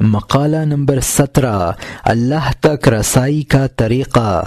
مقالہ نمبر 17 اللہ تک رسائی کا طریقہ۔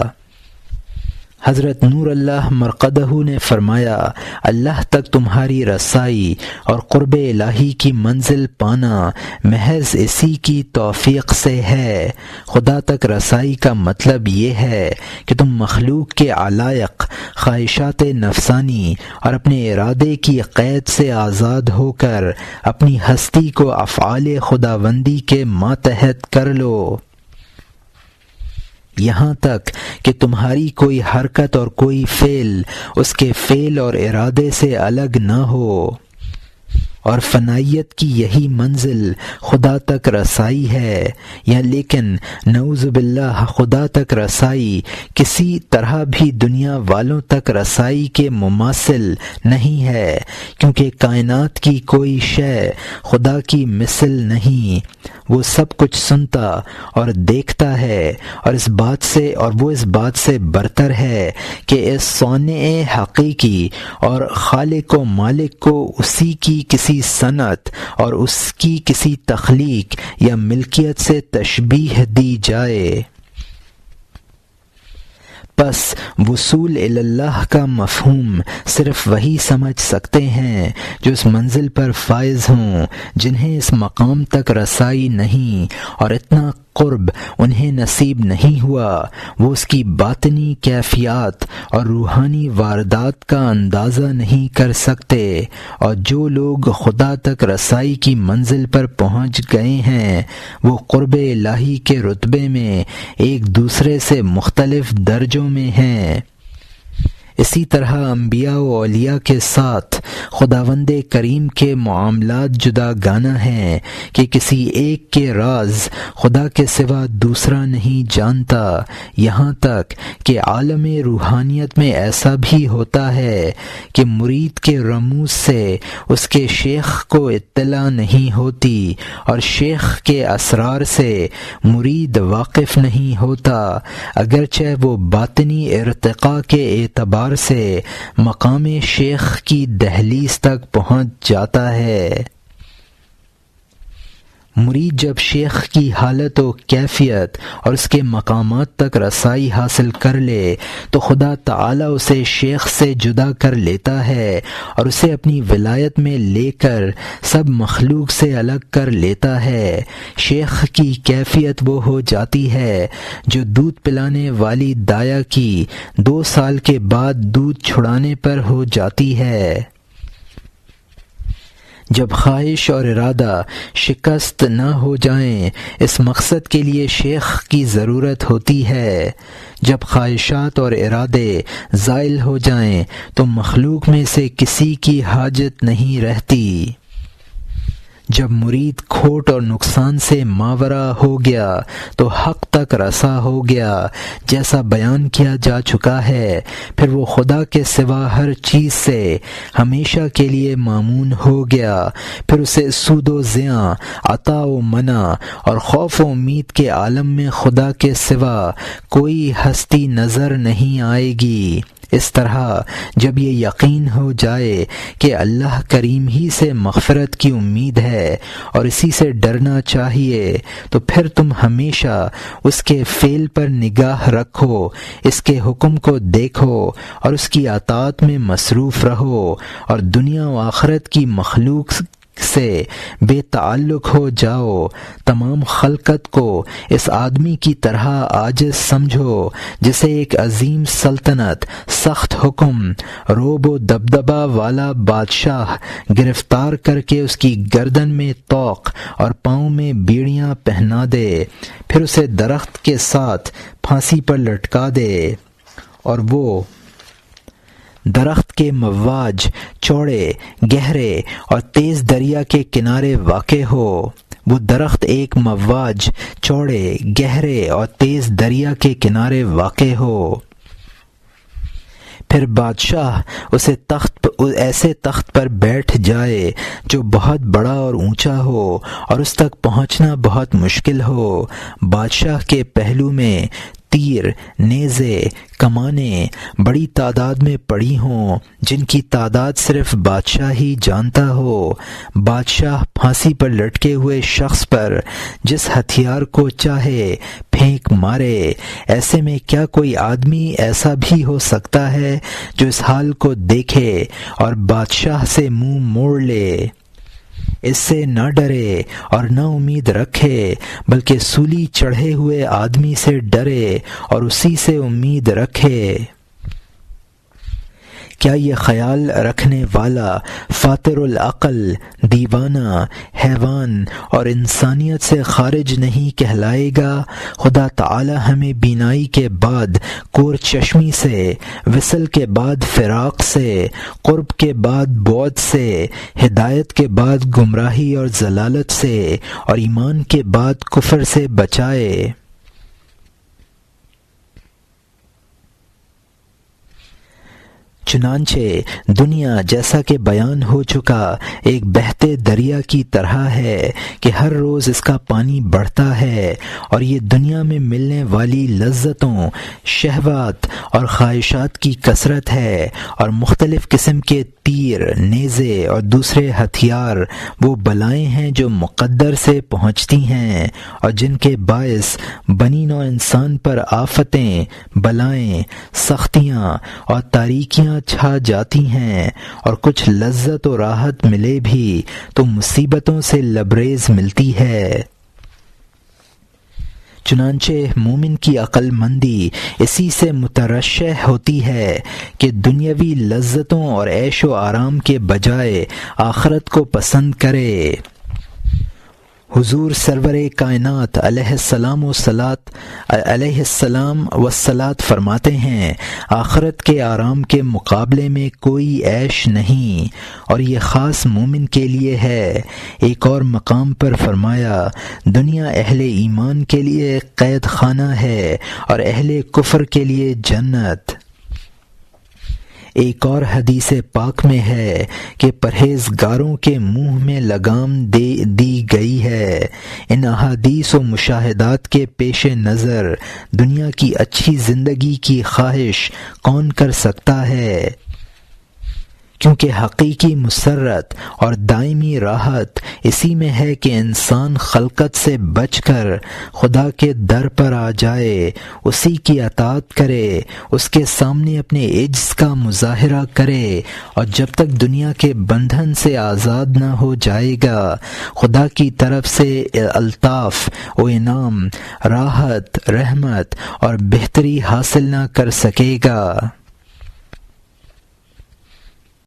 حضرت نور اللہ مرقدہ نے فرمایا، اللہ تک تمہاری رسائی اور قرب الہی کی منزل پانا محض اسی کی توفیق سے ہے۔ خدا تک رسائی کا مطلب یہ ہے کہ تم مخلوق کے علائق، خواہشات نفسانی اور اپنے ارادے کی قید سے آزاد ہو کر اپنی ہستی کو افعال خداوندی کے ماتحت کر لو، یہاں تک کہ تمہاری کوئی حرکت اور کوئی فعل اس کے فعل اور ارادے سے الگ نہ ہو۔ اور فنائیت کی یہی منزل خدا تک رسائی ہے، یا لیکن نعوذ باللہ خدا تک رسائی کسی طرح بھی دنیا والوں تک رسائی کے مماثل نہیں ہے، کیونکہ کائنات کی کوئی شے خدا کی مثل نہیں۔ وہ سب کچھ سنتا اور دیکھتا ہے، اور وہ اس بات سے برتر ہے کہ اس صانع حقیقی اور خالق و مالک کو اسی کی کسی صنعت اور اس کی کسی تخلیق یا ملکیت سے تشبیہ دی جائے۔ پس وصول اللہ کا مفہوم صرف وہی سمجھ سکتے ہیں جو اس منزل پر فائز ہوں، جنہیں اس مقام تک رسائی نہیں اور اتنا قرب انہیں نصیب نہیں ہوا، وہ اس کی باطنی کیفیات اور روحانی واردات کا اندازہ نہیں کر سکتے۔ اور جو لوگ خدا تک رسائی کی منزل پر پہنچ گئے ہیں، وہ قرب الہی کے رتبے میں ایک دوسرے سے مختلف درجوں میں ہیں۔ اسی طرح انبیاء و اولیاء کے ساتھ خداوند کریم کے معاملات جدا گانہ ہیں کہ کسی ایک کے راز خدا کے سوا دوسرا نہیں جانتا، یہاں تک کہ عالم روحانیت میں ایسا بھی ہوتا ہے کہ مرید کے رموز سے اس کے شیخ کو اطلاع نہیں ہوتی، اور شیخ کے اسرار سے مرید واقف نہیں ہوتا، اگرچہ وہ باطنی ارتقاء کے اعتبار سے مقام شیخ کی دہلیز تک پہنچ جاتا ہے۔ مرید جب شیخ کی حالت و کیفیت اور اس کے مقامات تک رسائی حاصل کر لے تو خدا تعالی اسے شیخ سے جدا کر لیتا ہے اور اسے اپنی ولایت میں لے کر سب مخلوق سے الگ کر لیتا ہے۔ شیخ کی کیفیت وہ ہو جاتی ہے جو دودھ پلانے والی دایا کی 2 سال کے بعد دودھ چھڑانے پر ہو جاتی ہے۔ جب خواہش اور ارادہ شکست نہ ہو جائیں، اس مقصد کے لیے شیخ کی ضرورت ہوتی ہے۔ جب خواہشات اور ارادے زائل ہو جائیں تو مخلوق میں سے کسی کی حاجت نہیں رہتی۔ جب مرید کھوٹ اور نقصان سے ماورا ہو گیا تو حق تک رسا ہو گیا، جیسا بیان کیا جا چکا ہے، پھر وہ خدا کے سوا ہر چیز سے ہمیشہ کے لیے مامون ہو گیا، پھر اسے سود و زیاں، عطا و منع اور خوف و امید کے عالم میں خدا کے سوا کوئی ہستی نظر نہیں آئے گی۔ اس طرح جب یہ یقین ہو جائے کہ اللہ کریم ہی سے مغفرت کی امید ہے اور اسی سے ڈرنا چاہیے، تو پھر تم ہمیشہ اس کے فعل پر نگاہ رکھو، اس کے حکم کو دیکھو اور اس کی اطاعت میں مصروف رہو، اور دنیا و آخرت کی مخلوق سے بے تعلق ہو جاؤ۔ تمام خلقت کو اس آدمی کی طرح عاجز سمجھو جسے ایک عظیم سلطنت، سخت حکم، روب و دبدبہ والا بادشاہ گرفتار کر کے اس کی گردن میں طوق اور پاؤں میں بیڑیاں پہنا دے، پھر اسے درخت کے ساتھ پھانسی پر لٹکا دے، اور وہ درخت کے مواج چوڑے، گہرے اور تیز دریا کے کنارے واقع ہو۔ وہ درخت ایک مواج چوڑے، گہرے اور تیز دریا کے کنارے واقع ہو۔ پھر بادشاہ ایسے تخت پر بیٹھ جائے جو بہت بڑا اور اونچا ہو اور اس تک پہنچنا بہت مشکل ہو۔ بادشاہ کے پہلو میں تیر، نیزے، کمانیں بڑی تعداد میں پڑی ہوں، جن کی تعداد صرف بادشاہ ہی جانتا ہو۔ بادشاہ پھانسی پر لٹکے ہوئے شخص پر جس ہتھیار کو چاہے پھینک مارے، ایسے میں کیا کوئی آدمی ایسا بھی ہو سکتا ہے جو اس حال کو دیکھے اور بادشاہ سے منہ موڑ لے؟ اس سے نہ ڈرے اور نہ امید رکھے، بلکہ سولی چڑھے ہوئے آدمی سے ڈرے اور اسی سے امید رکھے۔ کیا یہ خیال رکھنے والا فاتر العقل، دیوانہ، حیوان اور انسانیت سے خارج نہیں کہلائے گا؟ خدا تعالی ہمیں بینائی کے بعد کور چشمی سے، وصل کے بعد فراق سے، قرب کے بعد بعد سے، ہدایت کے بعد گمراہی اور ضلالت سے، اور ایمان کے بعد کفر سے بچائے۔ چنانچہ دنیا جیسا کہ بیان ہو چکا ایک بہتے دریا کی طرح ہے کہ ہر روز اس کا پانی بڑھتا ہے، اور یہ دنیا میں ملنے والی لذتوں، شہوات اور خواہشات کی کثرت ہے، اور مختلف قسم کے تیر، نیزے اور دوسرے ہتھیار وہ بلائیں ہیں جو مقدر سے پہنچتی ہیں، اور جن کے باعث بنی نوع انسان پر آفتیں، بلائیں، سختیاں اور تاریکیاں چھا جاتی ہیں، اور کچھ لذت و راحت ملے بھی تو مصیبتوں سے لبریز ملتی ہے۔ چنانچہ مومن کی عقل مندی اسی سے مترشح ہوتی ہے کہ دنیاوی لذتوں اور عیش و آرام کے بجائے آخرت کو پسند کرے۔ حضور سرور کائنات علیہ السلام والصلاۃ فرماتے ہیں، آخرت کے آرام کے مقابلے میں کوئی عیش نہیں، اور یہ خاص مومن کے لیے ہے۔ ایک اور مقام پر فرمایا، دنیا اہل ایمان کے لیے قید خانہ ہے اور اہل کفر کے لیے جنت۔ ایک اور حدیث پاک میں ہے کہ پرہیزگاروں کے منہ میں لگام دی گئی ہے۔ ان احادیث و مشاہدات کے پیش نظر دنیا کی اچھی زندگی کی خواہش کون کر سکتا ہے؟ کیونکہ حقیقی مسرت اور دائمی راحت اسی میں ہے کہ انسان خلقت سے بچ کر خدا کے در پر آ جائے، اسی کی اطاعت کرے، اس کے سامنے اپنے عجز کا مظاہرہ کرے، اور جب تک دنیا کے بندھن سے آزاد نہ ہو جائے گا، خدا کی طرف سے الطاف و انعام، راحت، رحمت اور بہتری حاصل نہ کر سکے گا۔